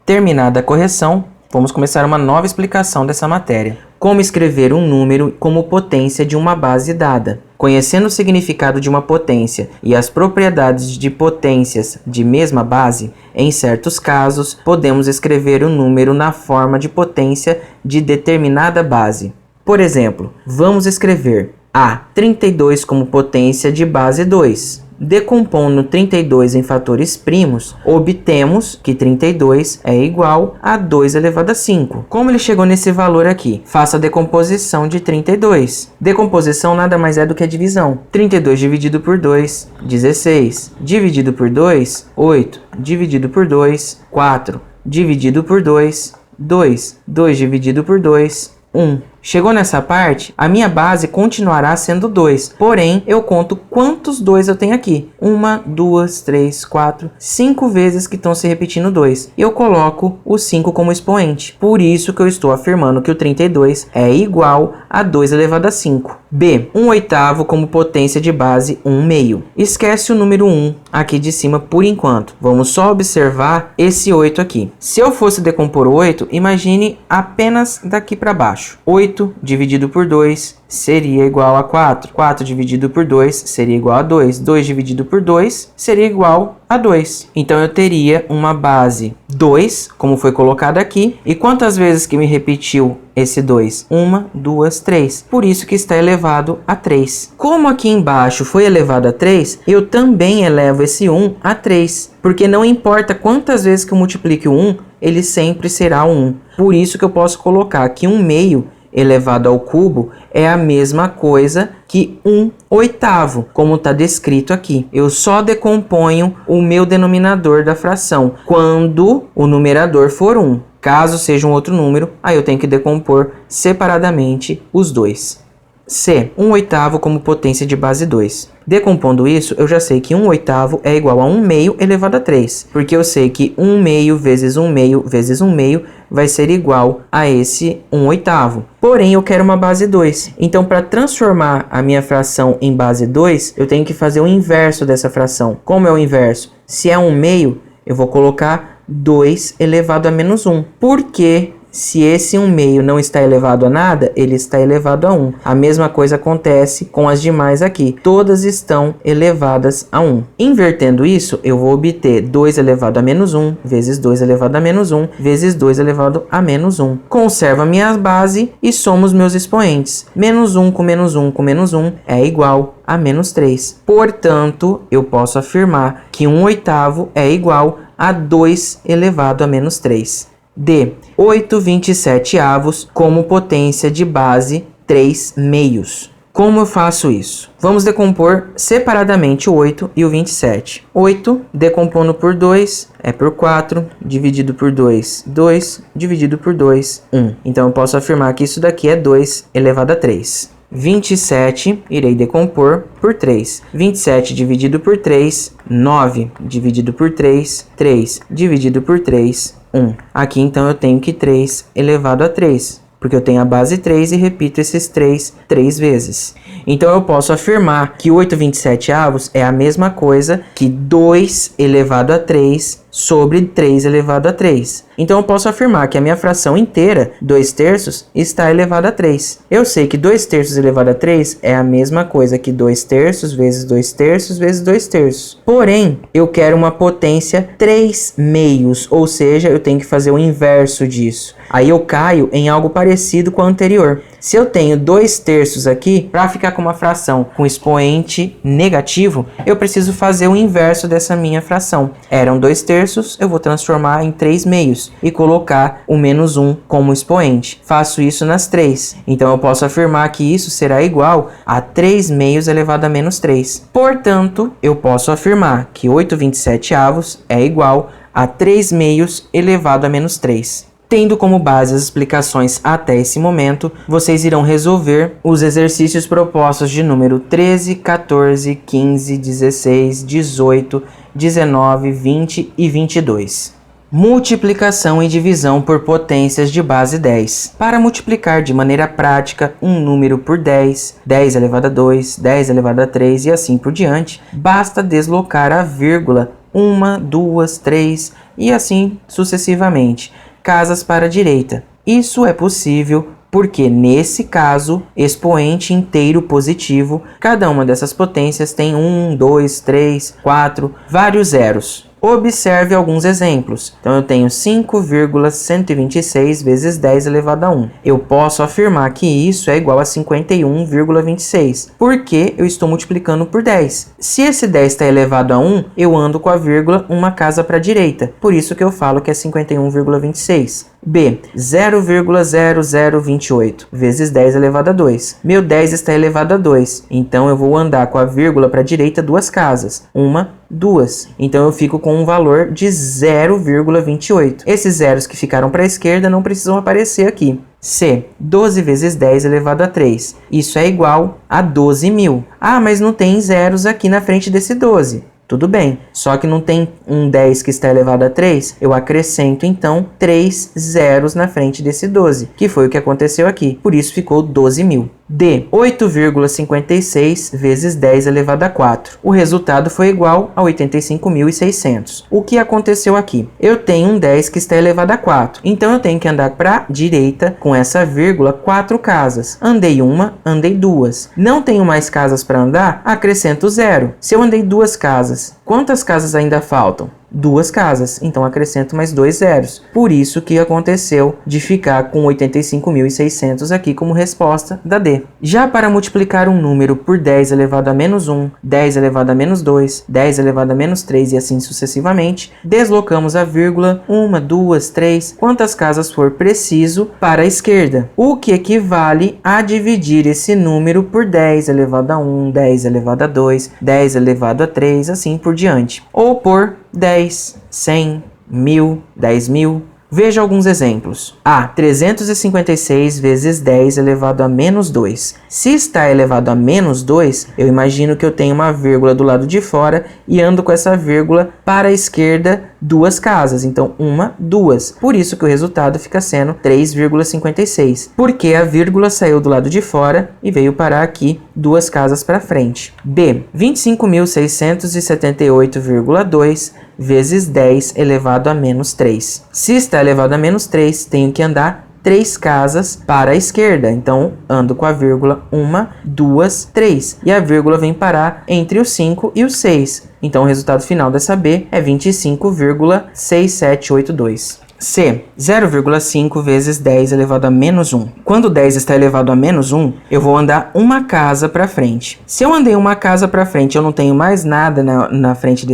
Terminada a correção, vamos começar uma nova explicação dessa matéria. Como escrever um número como potência de uma base dada? Conhecendo o significado de uma potência e as propriedades de potências de mesma base, em certos casos, podemos escrever o número na forma de potência de determinada base. Por exemplo, vamos escrever A, 32 como potência de base 2. Decompondo 32 em fatores primos, obtemos que 32 é igual a 2 elevado a 5. Como ele chegou nesse valor aqui? Faça a decomposição de 32. Decomposição nada mais é do que a divisão. 32 dividido por 2, 16. Dividido por 2, 8. Dividido por 2, 4. Dividido por 2, 2. 2 dividido por 2, 1. Chegou nessa parte, a minha base continuará sendo 2, porém eu conto quantos 2 eu tenho aqui. 1, 2, 3, 4, 5 vezes que estão se repetindo 2. Eu coloco o 5 como expoente, por isso que eu estou afirmando que o 32 é igual a 2 elevado a 5. B, 1/8 como potência de base 1/2. Esquece o número 1 aqui de cima por enquanto. Vamos só observar esse 8 aqui. Se eu fosse decompor o 8, imagine apenas daqui para baixo. 8 dividido por 2 seria igual a 4. 4 dividido por 2 seria igual a 2. 2 dividido por 2 seria igual a 2. Então eu teria uma base 2, como foi colocado aqui. E quantas vezes que me repetiu esse 2? 1, 2, 3. Por isso que está elevado a 3. Como aqui embaixo foi elevado a 3, eu também elevo esse 1 a 3. Porque não importa quantas vezes que eu multiplique o 1, ele sempre será 1. Por isso que eu posso colocar aqui 1/2 elevado ao cubo é a mesma coisa que 1/8, como está descrito aqui. Eu só decomponho o meu denominador da fração quando o numerador for 1. Caso seja um outro número, aí eu tenho que decompor separadamente os dois. C, 1/8 como potência de base 2. Decompondo isso, eu já sei que 1/8 é igual a 1/2 elevado a 3. Porque eu sei que 1/2 vezes 1/2 vezes 1/2 vai ser igual a esse 1/8. Porém, eu quero uma base 2. Então, para transformar a minha fração em base 2, eu tenho que fazer o inverso dessa fração. Como é o inverso? Se é 1/2, eu vou colocar 2 elevado a menos 1. Por quê? Se esse 1/2 não está elevado a nada, ele está elevado a 1. A mesma coisa acontece com as demais aqui. Todas estão elevadas a 1. Invertendo isso, eu vou obter 2 elevado a menos 1, vezes 2 elevado a menos 1, vezes 2 elevado a menos 1. Conservo a minha base e somo os meus expoentes. Menos 1 com menos 1 com menos 1 é igual a menos 3. Portanto, eu posso afirmar que 1/8 é igual a 2 elevado a menos 3. D, 8/27 como potência de base 3/2. Como eu faço isso? Vamos decompor separadamente o 8 e o 27. 8 decompondo por 2 é por 4, dividido por 2, 2, dividido por 2, 1. Então eu posso afirmar que isso daqui é 2 elevado a 3. 27, irei decompor por 3. 27 dividido por 3, 9. Dividido por 3, 3. Dividido por 3, 1. Aqui então eu tenho que 3 elevado a 3. porque eu tenho a base 3 e repito esses 3 vezes. Então eu posso afirmar que 8/27 é a mesma coisa que 2 elevado a 3 sobre 3 elevado a 3. Então eu posso afirmar que a minha fração inteira, 2/3, está elevada a 3. Eu sei que 2/3 elevado a 3 é a mesma coisa que 2/3 vezes 2/3 vezes 2/3. Porém, eu quero uma potência 3/2, ou seja, eu tenho que fazer o inverso disso. Aí eu caio em algo parecido com o anterior. Se eu tenho 2/3 aqui, para ficar com uma fração com expoente negativo, eu preciso fazer o inverso dessa minha fração. Eram 2/3, eu vou transformar em 3/2 e colocar o -1 como expoente. Faço isso nas 3. Então eu posso afirmar que isso será igual a 3/2 elevado a -3. Portanto, eu posso afirmar que 8/27 é igual a 3/2 elevado a -3. Tendo como base as explicações até esse momento, vocês irão resolver os exercícios propostos de número 13, 14, 15, 16, 18, 19, 20 e 22. Multiplicação e divisão por potências de base 10. Para multiplicar de maneira prática um número por 10, 10 elevado a 2, 10 elevado a 3 e assim por diante, basta deslocar a vírgula 1, 2, 3 e assim sucessivamente, casas para a direita. Isso é possível porque, nesse caso, expoente inteiro positivo, cada uma dessas potências tem 1, 2, 3, 4, vários zeros. Observe alguns exemplos. Então, eu tenho 5,126 vezes 10 elevado a 1. Eu posso afirmar que isso é igual a 51,26, porque eu estou multiplicando por 10. Se esse 10 está elevado a 1, eu ando com a vírgula uma casa para a direita. Por isso que eu falo que é 51,26. B, 0,0028 vezes 10 elevado a 2. Meu 10 está elevado a 2, então eu vou andar com a vírgula para a direita duas casas. 1, 2. Então eu fico com um valor de 0,28. Esses zeros que ficaram para a esquerda não precisam aparecer aqui. C, 12 vezes 10 elevado a 3. Isso é igual a 12.000. Ah, mas não tem zeros aqui na frente desse 12. Tudo bem, só que não tem um 10 que está elevado a 3, eu acrescento então 3 zeros na frente desse 12, que foi o que aconteceu aqui, por isso ficou 12.000. D, 8,56 vezes 10 elevado a 4. O resultado foi igual a 85.600. O que aconteceu aqui? Eu tenho um 10 que está elevado a 4, então eu tenho que andar para a direita com essa vírgula 4 casas. Andei uma, andei duas. Não tenho mais casas para andar? Acrescento 0. Se eu andei 2 casas, quantas casas ainda faltam? 2 casas, então acrescento mais 2 zeros. Por isso que aconteceu de ficar com 85.600 aqui como resposta da D. Já para multiplicar um número por 10 elevado a -1, 10 elevado a -2, 10 elevado a -3 e assim sucessivamente, deslocamos a vírgula 1, 2, 3, quantas casas for preciso para a esquerda, o que equivale a dividir esse número por 10 elevado a 1, 10 elevado a 2, 10 elevado a 3, assim por diante, ou por 10, 100, 1.000, 10.000. Veja alguns exemplos. A, 356 vezes 10 elevado a -2. Se está elevado a -2, eu imagino que eu tenho uma vírgula do lado de fora e ando com essa vírgula para a esquerda 2 casas. Então, 1, 2. Por isso que o resultado fica sendo 3,56. Porque a vírgula saiu do lado de fora e veio parar aqui 2 casas para frente. B, 25.678,2 vezes 10 elevado a -3. Se está elevado a -3, tenho que andar 3 casas para a esquerda. Então, ando com a vírgula 1, 2, 3. E a vírgula vem parar entre o 5 e o 6. Então, o resultado final dessa B é 25,6782. C, 0,5 vezes 10 elevado a -1. Quando 10 está elevado a -1, eu vou andar uma casa para frente. Se eu andei uma casa para frente e eu não tenho mais nada na frente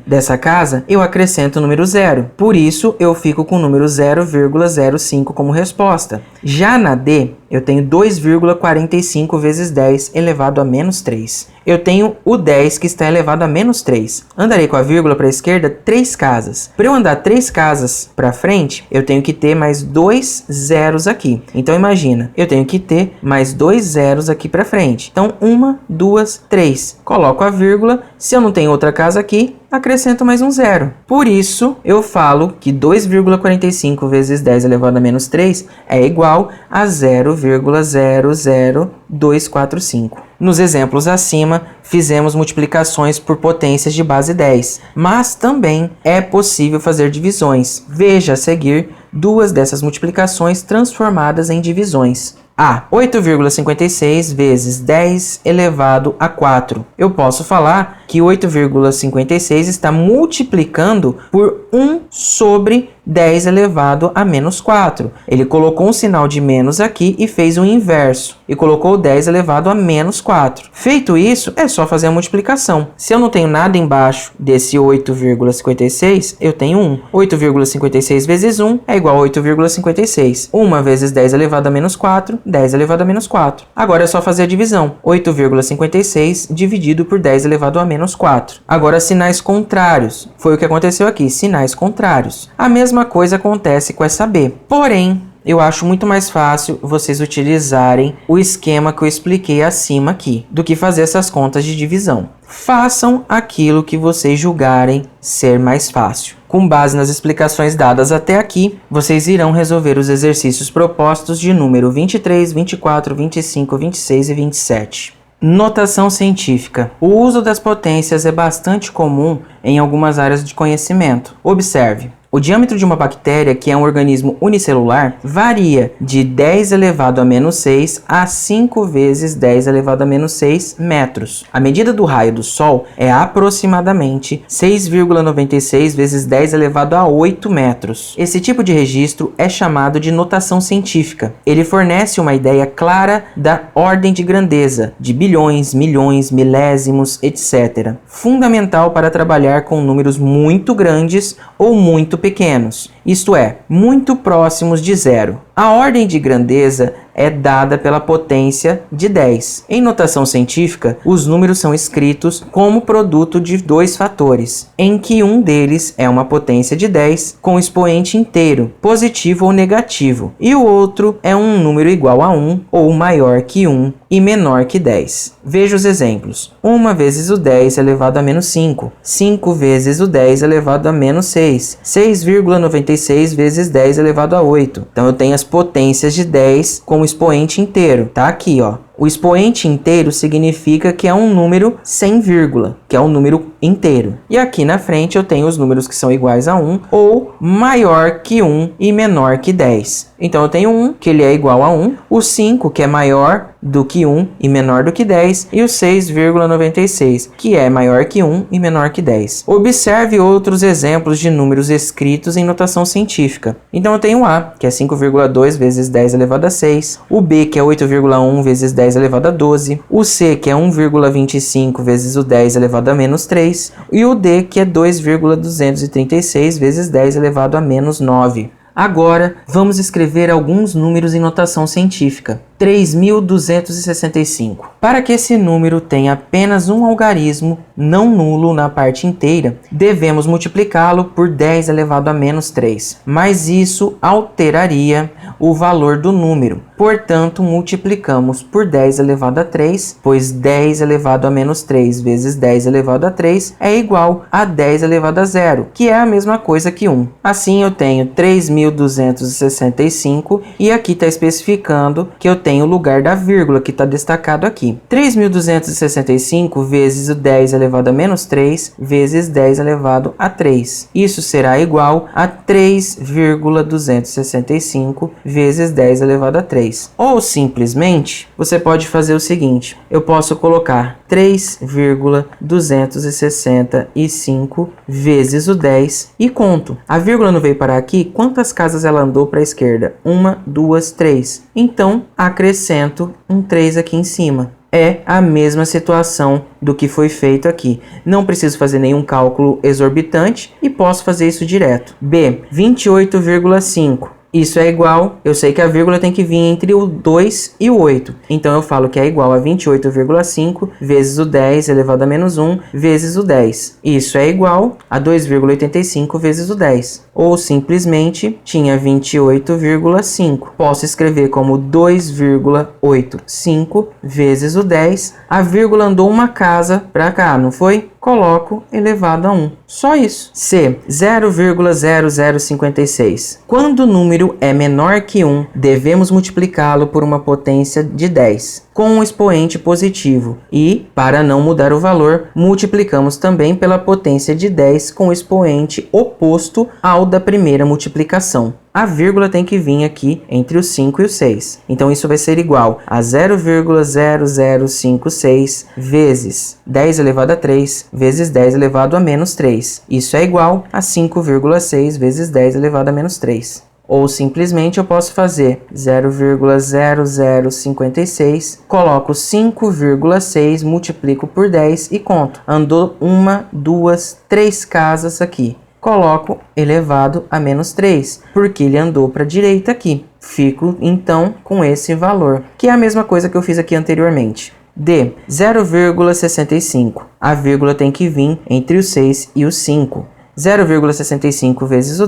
dessa casa, eu acrescento o número 0. Por isso, eu fico com o número 0,05 como resposta. Já na D, eu tenho 2,45 vezes 10 elevado a -3. Eu tenho o 10 que está elevado a -3. Andarei com a vírgula para a esquerda 3 casas. Para eu andar 3 casas para frente, eu tenho que ter mais 2 zeros aqui. Então, imagina, eu tenho que ter mais 2 zeros aqui para frente. Então, 1, 2, 3. Coloco a vírgula Se eu não tenho outra casa aqui, acrescento mais um zero. Por isso, eu falo que 2,45 vezes 10 elevado a menos 3 é igual a 0,00245. Nos exemplos acima, fizemos multiplicações por potências de base 10, mas também é possível fazer divisões. Veja a seguir duas dessas multiplicações transformadas em divisões. A. 8,56 vezes 10 elevado a 4. Eu posso falar que 8,56 está multiplicando por 1 sobre 10 elevado a menos 4. Ele colocou um sinal de menos aqui e fez o inverso. E colocou 10 elevado a menos 4. Feito isso, é só fazer a multiplicação. Se eu não tenho nada embaixo desse 8,56, eu tenho 1. 8,56 vezes 1 é igual a 8,56. 1 vezes 10 elevado a menos 4, 10 elevado a menos 4. Agora é só fazer a divisão. 8,56 dividido por 10 elevado a menos 4. Agora, sinais contrários. Foi o que aconteceu aqui, sinais contrários. A mesma coisa acontece com essa B. Porém, eu acho muito mais fácil vocês utilizarem o esquema que eu expliquei acima aqui, do que fazer essas contas de divisão. Façam aquilo que vocês julgarem ser mais fácil. Com base nas explicações dadas até aqui, vocês irão resolver os exercícios propostos de número 23, 24, 25, 26 e 27. Notação científica. O uso das potências é bastante comum em algumas áreas de conhecimento. Observe. O diâmetro de uma bactéria, que é um organismo unicelular, varia de 10 elevado a menos 6 a 5 vezes 10 elevado a menos 6 metros. A medida do raio do Sol é aproximadamente 6,96 vezes 10 elevado a 8 metros. Esse tipo de registro é chamado de notação científica. Ele fornece uma ideia clara da ordem de grandeza, de bilhões, milhões, milésimos, etc. Fundamental para trabalhar com números muito grandes ou muito pequenos, isto é, muito próximos de zero. A ordem de grandeza é dada pela potência de 10. Em notação científica, os números são escritos como produto de dois fatores, em que um deles é uma potência de 10 com expoente inteiro, positivo ou negativo, e o outro é um número igual a 1 ou maior que 1 e menor que 10. Veja os exemplos. 1 vezes o 10 elevado a menos 5. 5 vezes o 10 elevado a menos 6. 6,96 vezes 10 elevado a 8. Então eu tenho as potências de 10 com o expoente inteiro. Tá aqui, ó. O expoente inteiro significa que é um número sem vírgula, que é um número inteiro. E aqui na frente eu tenho os números que são iguais a 1 ou maior que 1 e menor que 10. Então eu tenho 1, que ele é igual a 1, o 5, que é maior do que 1 e menor do que 10, e o 6,96, que é maior que 1 e menor que 10. Observe outros exemplos de números escritos em notação científica. Então eu tenho A, que é 5,2 vezes 10 elevado a 6, o B, que é 8,1 vezes 10 elevado a 12, o C, que é 1,25 vezes o 10 elevado a menos 3, e o D, que é 2,236 vezes 10 elevado a menos 9. Agora, vamos escrever alguns números em notação científica. 3.265. Para que esse número tenha apenas um algarismo não nulo na parte inteira, devemos multiplicá-lo por 10 elevado a menos 3. Mas isso alteraria o valor do número. Portanto, multiplicamos por 10 elevado a 3, pois 10 elevado a menos 3 vezes 10 elevado a 3 é igual a 10 elevado a 0, que é a mesma coisa que 1. Assim, eu tenho 3.265 e aqui está especificando que eu tenho o lugar da vírgula, que está destacado aqui. 3.265 vezes o 10 elevado a menos 3 vezes 10 elevado a 3. Isso será igual a 3,265 vezes 10 elevado a 3. Ou simplesmente, você pode fazer o seguinte. Eu posso colocar 3,265 vezes o 10 e conto. A vírgula não veio parar aqui. Quantas casas ela andou para a esquerda? 1, 2, 3. Então, acrescento um 3 aqui em cima. É a mesma situação do que foi feito aqui. Não preciso fazer nenhum cálculo exorbitante e posso fazer isso direto. B, 28,5. Isso é igual, eu sei que a vírgula tem que vir entre o 2 e o 8. Então eu falo que é igual a 28,5 vezes o 10 elevado a menos 1 vezes o 10. Isso é igual a 2,85 vezes o 10. Ou simplesmente tinha 28,5. Posso escrever como 2,85 vezes o 10. A vírgula andou uma casa para cá, não foi? coloco elevado a 1. Só isso. C, 0,0056. Quando o número é menor que 1, devemos multiplicá-lo por uma potência de 10, com um expoente positivo. E, para não mudar o valor, multiplicamos também pela potência de 10 com o expoente oposto ao da primeira multiplicação. A vírgula tem que vir aqui entre o 5 e o 6. Então, isso vai ser igual a 0,0056 vezes 10 elevado a 3 vezes 10 elevado a menos 3. Isso é igual a 5,6 vezes 10 elevado a menos 3. Ou, simplesmente, eu posso fazer 0,0056, coloco 5,6, multiplico por 10 e conto. Andou 1, 2, 3 casas aqui. Coloco elevado a menos 3, porque ele andou para a direita aqui. Fico, então, com esse valor, que é a mesma coisa que eu fiz aqui anteriormente. D, 0,65. A vírgula tem que vir entre o 6 e o 5. 0,65 vezes o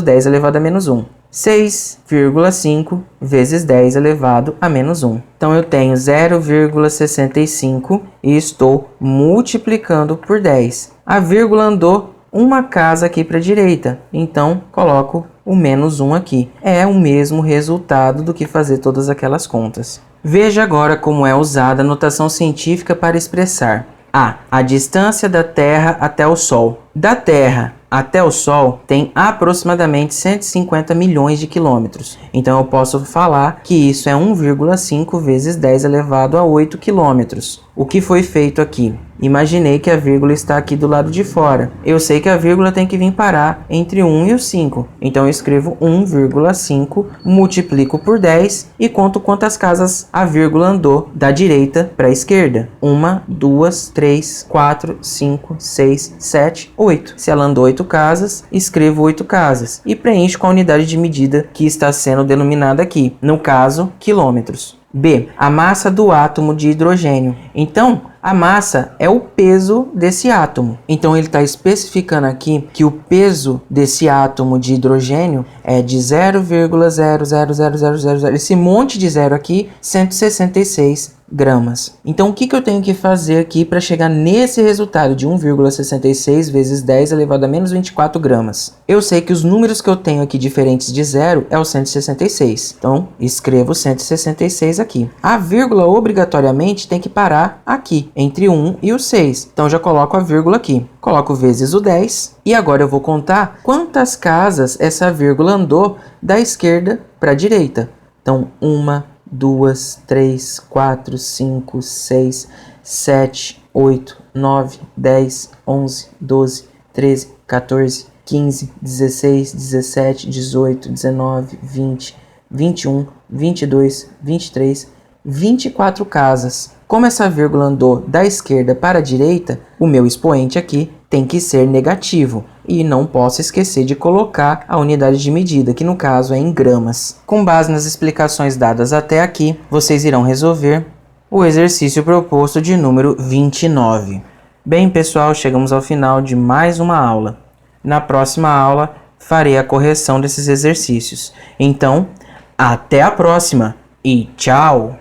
10 elevado a menos 1. 6,5 vezes 10 elevado a menos 1. Então, eu tenho 0,65 e estou multiplicando por 10. A vírgula andou uma casa aqui para a direita, então coloco o menos 1 aqui. É o mesmo resultado do que fazer todas aquelas contas. Veja agora como é usada a notação científica para expressar a distância da Terra até o Sol. Da Terra até o Sol tem aproximadamente 150 milhões de quilômetros. Então, eu posso falar que isso é 1,5 vezes 10 elevado a 8 quilômetros. O que foi feito aqui? Imaginei que a vírgula está aqui do lado de fora. Eu sei que a vírgula tem que vir parar entre 1 e o 5. Então, eu escrevo 1,5, multiplico por 10 e conto quantas casas a vírgula andou da direita para a esquerda. 1, 2, 3, 4, 5, 6, 7, 8. Se ela andou 8 casas, escrevo 8 casas e preencho com a unidade de medida que está sendo denominada aqui, no caso, quilômetros. B, a massa do átomo de hidrogênio. Então, a massa é o peso desse átomo. Então, ele está especificando aqui que o peso desse átomo de hidrogênio é de 0,00000, esse monte de zero aqui, 166 gramas. Então, o que eu tenho que fazer aqui para chegar nesse resultado de 1,66 vezes 10 elevado a menos 24 gramas? Eu sei que os números que eu tenho aqui diferentes de zero é o 166. Então, escrevo 166 aqui. A vírgula obrigatoriamente tem que parar aqui, entre 1 e o 6. Então, já coloco a vírgula aqui. Coloco vezes o 10. E agora eu vou contar quantas casas essa vírgula andou da esquerda para a direita. Então, 1, 2, 3, 4, 5, 6, 7, 8, 9, 10, 11, 12, 13, 14, 15, 16, 17, 18, 19, 20, 21, 22, 23, 24 casas. Como essa vírgula andou da esquerda para a direita, o meu expoente aqui tem que ser negativo. E não posso esquecer de colocar a unidade de medida, que no caso é em gramas. Com base nas explicações dadas até aqui, vocês irão resolver o exercício proposto de número 29. Bem, pessoal, chegamos ao final de mais uma aula. Na próxima aula, farei a correção desses exercícios. Então, até a próxima e tchau!